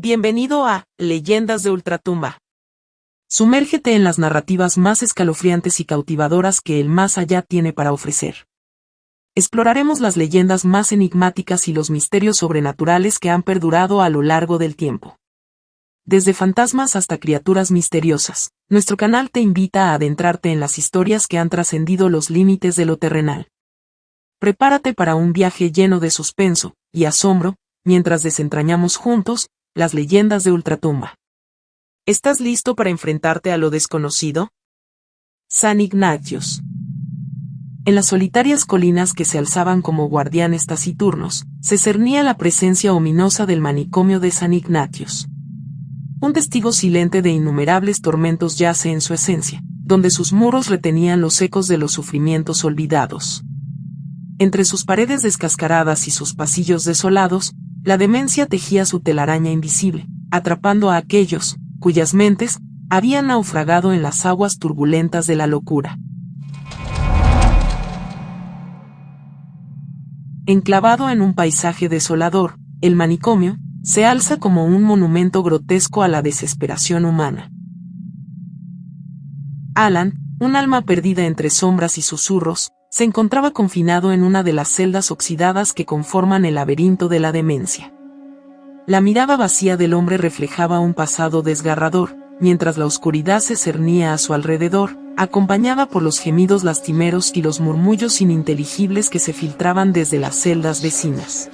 Bienvenido a Leyendas de Ultratumba. Sumérgete en las narrativas más escalofriantes y cautivadoras que el más allá tiene para ofrecer. Exploraremos las leyendas más enigmáticas y los misterios sobrenaturales que han perdurado a lo largo del tiempo. Desde fantasmas hasta criaturas misteriosas, nuestro canal te invita a adentrarte en las historias que han trascendido los límites de lo terrenal. Prepárate para un viaje lleno de suspenso y asombro, mientras desentrañamos juntos las leyendas de Ultratumba. ¿Estás listo para enfrentarte a lo desconocido? San Ignatius. En las solitarias colinas que se alzaban como guardianes taciturnos, se cernía la presencia ominosa del manicomio de San Ignatius. Un testigo silente de innumerables tormentos yace en su esencia, donde sus muros retenían los ecos de los sufrimientos olvidados. Entre sus paredes descascaradas y sus pasillos desolados, la demencia tejía su telaraña invisible, atrapando a aquellos cuyas mentes habían naufragado en las aguas turbulentas de la locura. Enclavado en un paisaje desolador, el manicomio se alza como un monumento grotesco a la desesperación humana. Alan, un alma perdida entre sombras y susurros, se encontraba confinado en una de las celdas oxidadas que conforman el laberinto de la demencia. La mirada vacía del hombre reflejaba un pasado desgarrador, mientras la oscuridad se cernía a su alrededor, acompañada por los gemidos lastimeros y los murmullos ininteligibles que se filtraban desde las celdas vecinas.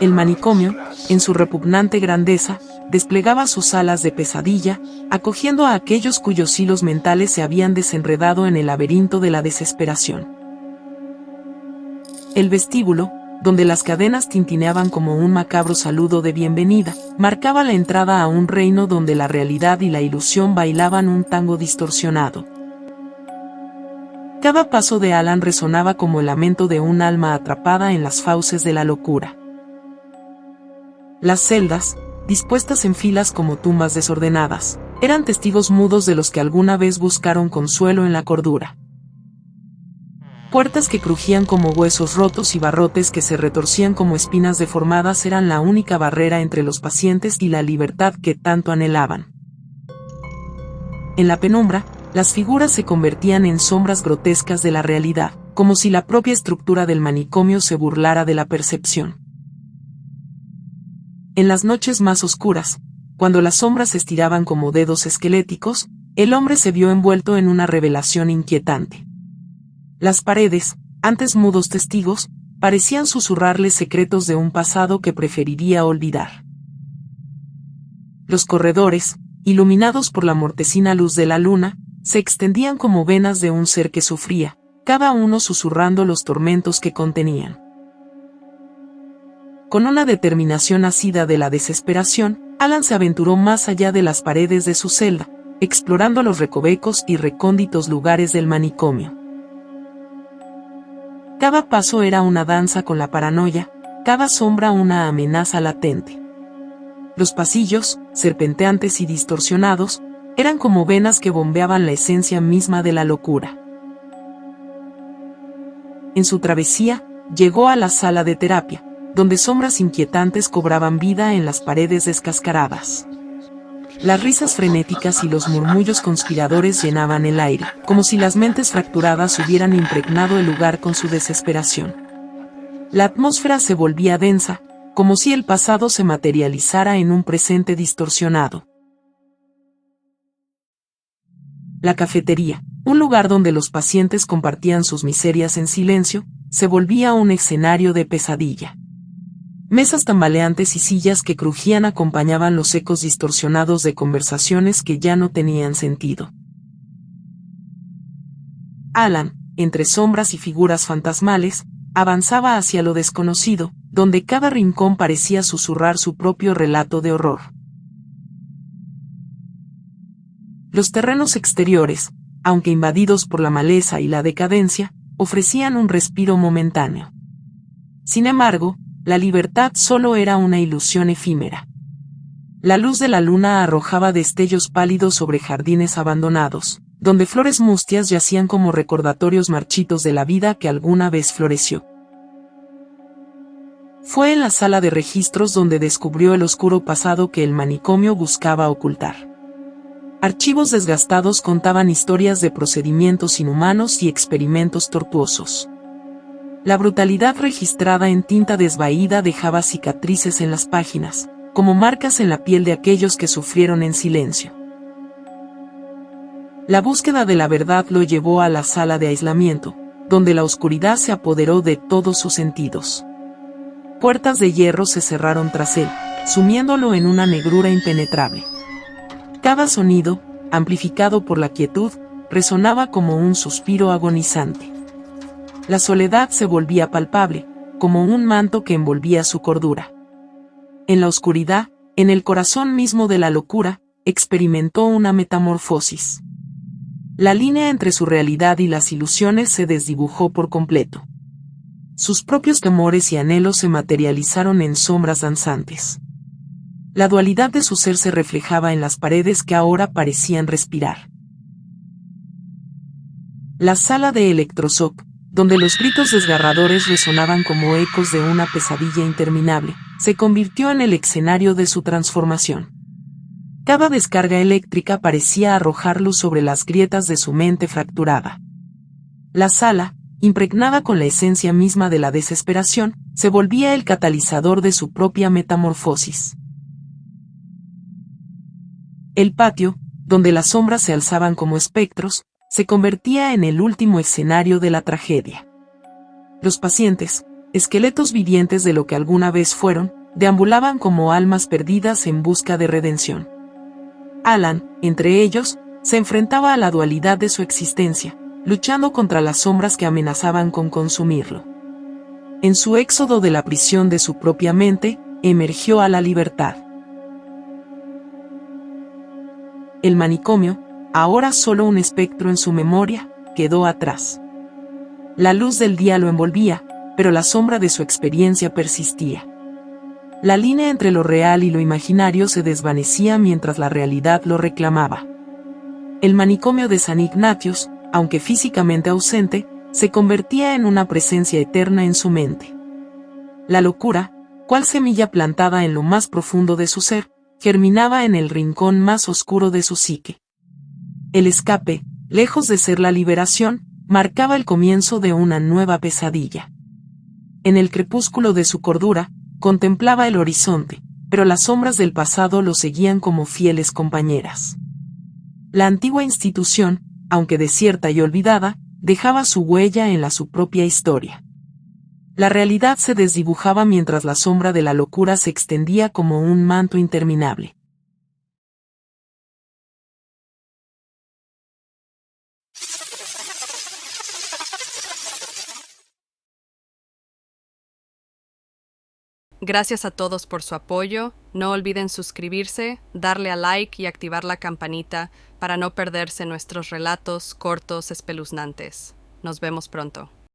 El manicomio, en su repugnante grandeza, desplegaba sus alas de pesadilla, acogiendo a aquellos cuyos hilos mentales se habían desenredado en el laberinto de la desesperación. El vestíbulo, donde las cadenas tintineaban como un macabro saludo de bienvenida, marcaba la entrada a un reino donde la realidad y la ilusión bailaban un tango distorsionado. Cada paso de Alan resonaba como el lamento de un alma atrapada en las fauces de la locura. Las celdas, dispuestas en filas como tumbas desordenadas, eran testigos mudos de los que alguna vez buscaron consuelo en la cordura. Puertas que crujían como huesos rotos y barrotes que se retorcían como espinas deformadas eran la única barrera entre los pacientes y la libertad que tanto anhelaban. En la penumbra, las figuras se convertían en sombras grotescas de la realidad, como si la propia estructura del manicomio se burlara de la percepción. En las noches más oscuras, cuando las sombras se estiraban como dedos esqueléticos, el hombre se vio envuelto en una revelación inquietante. Las paredes, antes mudos testigos, parecían susurrarle secretos de un pasado que preferiría olvidar. Los corredores, iluminados por la mortecina luz de la luna, se extendían como venas de un ser que sufría, cada uno susurrando los tormentos que contenían. Con una determinación nacida de la desesperación, Alan se aventuró más allá de las paredes de su celda, explorando los recovecos y recónditos lugares del manicomio. Cada paso era una danza con la paranoia, cada sombra una amenaza latente. Los pasillos, serpenteantes y distorsionados, eran como venas que bombeaban la esencia misma de la locura. En su travesía, llegó a la sala de terapia, donde sombras inquietantes cobraban vida en las paredes descascaradas. Las risas frenéticas y los murmullos conspiradores llenaban el aire, como si las mentes fracturadas hubieran impregnado el lugar con su desesperación. La atmósfera se volvía densa, como si el pasado se materializara en un presente distorsionado. La cafetería, un lugar donde los pacientes compartían sus miserias en silencio, se volvía un escenario de pesadilla. Mesas tambaleantes y sillas que crujían acompañaban los ecos distorsionados de conversaciones que ya no tenían sentido. Alan, entre sombras y figuras fantasmales, avanzaba hacia lo desconocido, donde cada rincón parecía susurrar su propio relato de horror. Los terrenos exteriores, aunque invadidos por la maleza y la decadencia, ofrecían un respiro momentáneo. Sin embargo, la libertad solo era una ilusión efímera. La luz de la luna arrojaba destellos pálidos sobre jardines abandonados, donde flores mustias yacían como recordatorios marchitos de la vida que alguna vez floreció. Fue en la sala de registros donde descubrió el oscuro pasado que el manicomio buscaba ocultar. Archivos desgastados contaban historias de procedimientos inhumanos y experimentos tortuosos. La brutalidad registrada en tinta desvaída dejaba cicatrices en las páginas, como marcas en la piel de aquellos que sufrieron en silencio. La búsqueda de la verdad lo llevó a la sala de aislamiento, donde la oscuridad se apoderó de todos sus sentidos. Puertas de hierro se cerraron tras él, sumiéndolo en una negrura impenetrable. Cada sonido, amplificado por la quietud, resonaba como un suspiro agonizante. La soledad se volvía palpable, como un manto que envolvía su cordura. En la oscuridad, en el corazón mismo de la locura, experimentó una metamorfosis. La línea entre su realidad y las ilusiones se desdibujó por completo. Sus propios temores y anhelos se materializaron en sombras danzantes. La dualidad de su ser se reflejaba en las paredes que ahora parecían respirar. La sala de electroshock, donde los gritos desgarradores resonaban como ecos de una pesadilla interminable, se convirtió en el escenario de su transformación. Cada descarga eléctrica parecía arrojar luz sobre las grietas de su mente fracturada. La sala, impregnada con la esencia misma de la desesperación, se volvía el catalizador de su propia metamorfosis. El patio, donde las sombras se alzaban como espectros, se convertía en el último escenario de la tragedia. Los pacientes, esqueletos vivientes de lo que alguna vez fueron, deambulaban como almas perdidas en busca de redención. Alan, entre ellos, se enfrentaba a la dualidad de su existencia, luchando contra las sombras que amenazaban con consumirlo. En su éxodo de la prisión de su propia mente, emergió a la libertad. El manicomio, ahora solo un espectro en su memoria, quedó atrás. La luz del día lo envolvía, pero la sombra de su experiencia persistía. La línea entre lo real y lo imaginario se desvanecía mientras la realidad lo reclamaba. El manicomio de San Ignatius, aunque físicamente ausente, se convertía en una presencia eterna en su mente. La locura, cual semilla plantada en lo más profundo de su ser, germinaba en el rincón más oscuro de su psique. El escape, lejos de ser la liberación, marcaba el comienzo de una nueva pesadilla. En el crepúsculo de su cordura, contemplaba el horizonte, pero las sombras del pasado lo seguían como fieles compañeras. La antigua institución, aunque desierta y olvidada, dejaba su huella en su propia historia. La realidad se desdibujaba mientras la sombra de la locura se extendía como un manto interminable. Gracias a todos por su apoyo. No olviden suscribirse, darle a like y activar la campanita para no perderse nuestros relatos cortos espeluznantes. Nos vemos pronto.